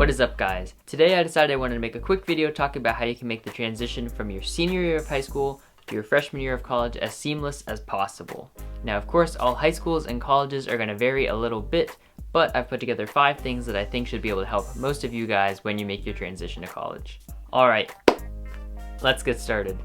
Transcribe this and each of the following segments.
What is up, guys? Today I decided I wanted to make a quick video talking about how you can make the transition from your senior year of high school to your freshman year of college as seamless as possible. Now, of course, all high schools and colleges are going to vary a little bit, but I've put together 5 things that I think should be able to help most of you guys when you make your transition to college. Alright, let's get started.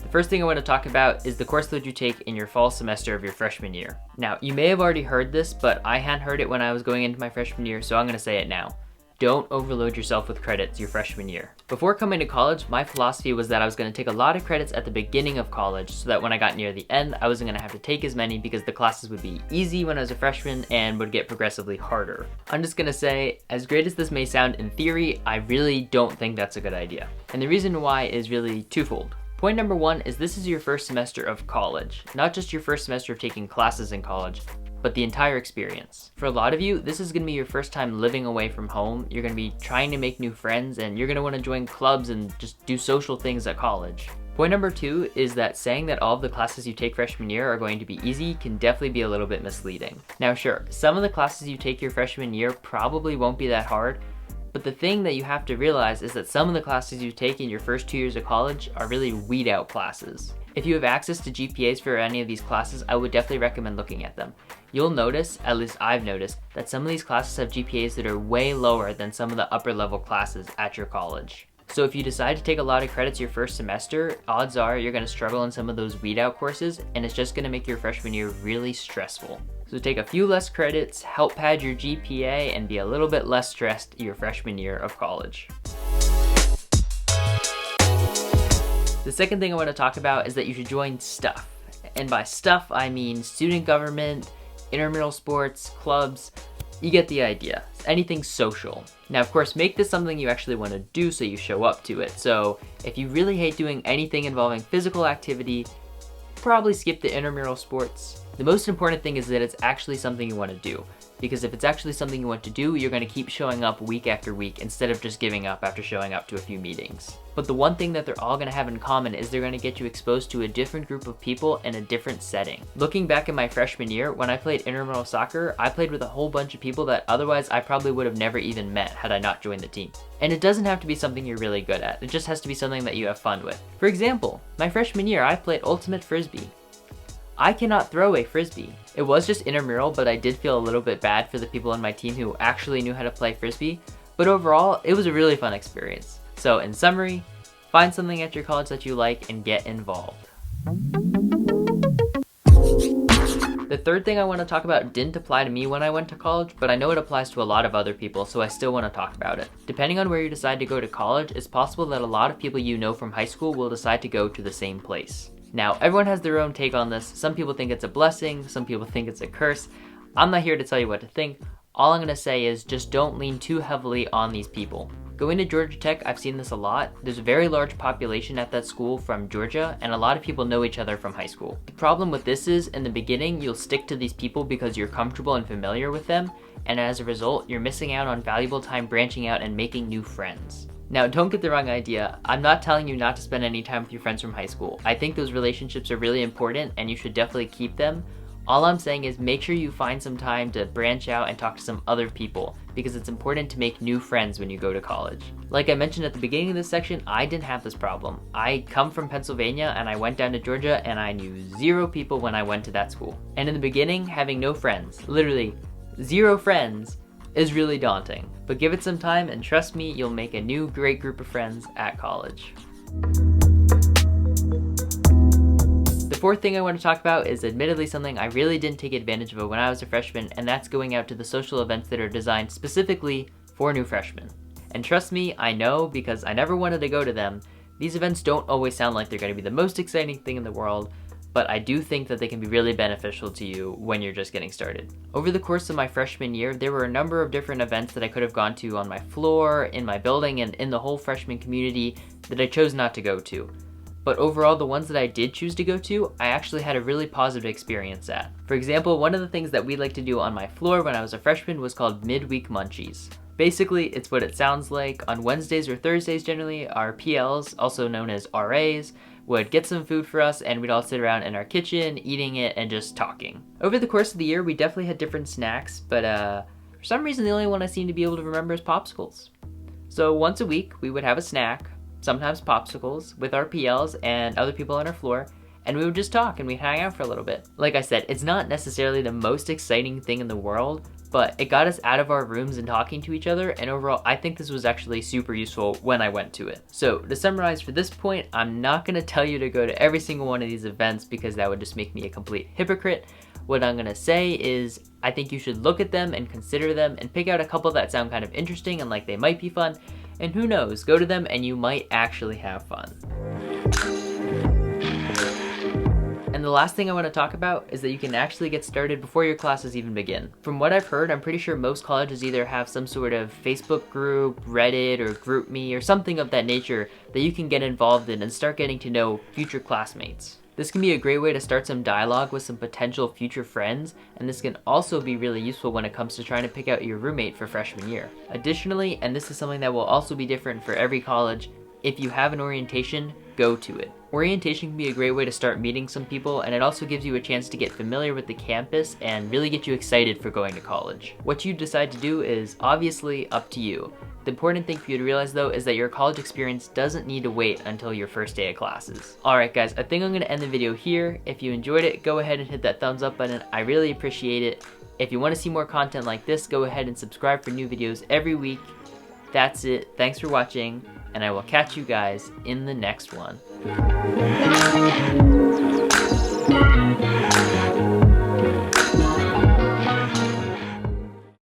The first thing I want to talk about is the course load you take in your fall semester of your freshman year. Now, you may have already heard this, but I hadn't heard it when I was going into my freshman year, so I'm going to say it now. Don't overload yourself with credits your freshman year. Before coming to college, my philosophy was that I was going to take a lot of credits at the beginning of college so that when I got near the end, I wasn't going to have to take as many because the classes would be easy when I was a freshman and would get progressively harder. I'm just going to say, as great as this may sound in theory, I really don't think that's a good idea. And the reason why is really twofold. Point number 1 is this is your first semester of college, not just your first semester of taking classes in college, but the entire experience. For a lot of you, this is going to be your first time living away from home. You're going to be trying to make new friends and you're going to want to join clubs and just do social things at college. Point number 2 is that saying that all of the classes you take freshman year are going to be easy can definitely be a little bit misleading. Now sure, some of the classes you take your freshman year probably won't be that hard, but the thing that you have to realize is that some of the classes you take in your first 2 years of college are really weed out classes. If you have access to GPAs for any of these classes, I would definitely recommend looking at them. You'll notice, at least I've noticed, that some of these classes have GPAs that are way lower than some of the upper level classes at your college. So if you decide to take a lot of credits your first semester, odds are you're going to struggle in some of those weed out courses and it's just going to make your freshman year really stressful. So take a few less credits, help pad your GPA, and be a little bit less stressed your freshman year of college. The second thing I want to talk about is that you should join stuff. And by stuff, I mean student government, intramural sports, clubs. You get the idea. Anything social. Now, of course, make this something you actually want to do so you show up to it. So if you really hate doing anything involving physical activity, probably skip the intramural sports. The most important thing is that it's actually something you want to do. Because if it's actually something you want to do, you're going to keep showing up week after week instead of just giving up after showing up to a few meetings. But the one thing that they're all going to have in common is they're going to get you exposed to a different group of people in a different setting. Looking back at my freshman year, when I played intramural soccer, I played with a whole bunch of people that otherwise I probably would have never even met had I not joined the team. And it doesn't have to be something you're really good at, it just has to be something that you have fun with. For example, my freshman year I played ultimate frisbee. I cannot throw a frisbee. It was just intramural, but I did feel a little bit bad for the people on my team who actually knew how to play frisbee. But overall, it was a really fun experience. So in summary, find something at your college that you like and get involved. The third thing I want to talk about didn't apply to me when I went to college, but I know it applies to a lot of other people, so I still want to talk about it. Depending on where you decide to go to college, it's possible that a lot of people you know from high school will decide to go to the same place. Now, everyone has their own take on this. Some people think it's a blessing, some people think it's a curse. I'm not here to tell you what to think. All I'm going to say is just don't lean too heavily on these people. Going to Georgia Tech, I've seen this a lot. There's a very large population at that school from Georgia, and a lot of people know each other from high school. The problem with this is, in the beginning, you'll stick to these people because you're comfortable and familiar with them, and as a result, you're missing out on valuable time branching out and making new friends. Now, don't get the wrong idea. I'm not telling you not to spend any time with your friends from high school. I think those relationships are really important and you should definitely keep them. All I'm saying is make sure you find some time to branch out and talk to some other people because it's important to make new friends when you go to college. Like I mentioned at the beginning of this section, I didn't have this problem. I come from Pennsylvania and I went down to Georgia and I knew 0 people when I went to that school. And in the beginning, having no friends, literally 0 friends, is really daunting, but give it some time and trust me, you'll make a new great group of friends at college. The fourth thing I want to talk about is admittedly something I really didn't take advantage of when I was a freshman, and that's going out to the social events that are designed specifically for new freshmen. And trust me, I know because I never wanted to go to them, these events don't always sound like they're going to be the most exciting thing in the world, but I do think that they can be really beneficial to you when you're just getting started. Over the course of my freshman year, there were a number of different events that I could have gone to on my floor, in my building, and in the whole freshman community that I chose not to go to. But overall, the ones that I did choose to go to, I actually had a really positive experience at. For example, one of the things that we like to do on my floor when I was a freshman was called Midweek Munchies. Basically, it's what it sounds like. On Wednesdays or Thursdays generally, our PLs, also known as RAs, would get some food for us and we'd all sit around in our kitchen, eating it and just talking. Over the course of the year, we definitely had different snacks, but For some reason, the only one I seem to be able to remember is popsicles. So once a week, we would have a snack, sometimes popsicles, with our PLs and other people on our floor, and we would just talk and we'd hang out for a little bit. Like I said, it's not necessarily the most exciting thing in the world, but it got us out of our rooms and talking to each other, and overall, I think this was actually super useful when I went to it. So to summarize for this point, I'm not gonna tell you to go to every single one of these events because that would just make me a complete hypocrite. What I'm gonna say is, I think you should look at them and consider them and pick out a couple that sound kind of interesting and like they might be fun, and who knows, go to them and you might actually have fun. And the last thing I want to talk about is that you can actually get started before your classes even begin. From what I've heard, I'm pretty sure most colleges either have some sort of Facebook group, Reddit, or GroupMe, or something of that nature that you can get involved in and start getting to know future classmates. This can be a great way to start some dialogue with some potential future friends, and this can also be really useful when it comes to trying to pick out your roommate for freshman year. Additionally, and this is something that will also be different for every college, if you have an orientation, go to it. Orientation can be a great way to start meeting some people, and it also gives you a chance to get familiar with the campus and really get you excited for going to college. What you decide to do is obviously up to you. The important thing for you to realize though is that your college experience doesn't need to wait until your first day of classes. Alright guys, I think I'm going to end the video here. If you enjoyed it, go ahead and hit that thumbs up button. I really appreciate it. If you want to see more content like this, go ahead and subscribe for new videos every week. That's it. Thanks for watching, and I will catch you guys in the next one.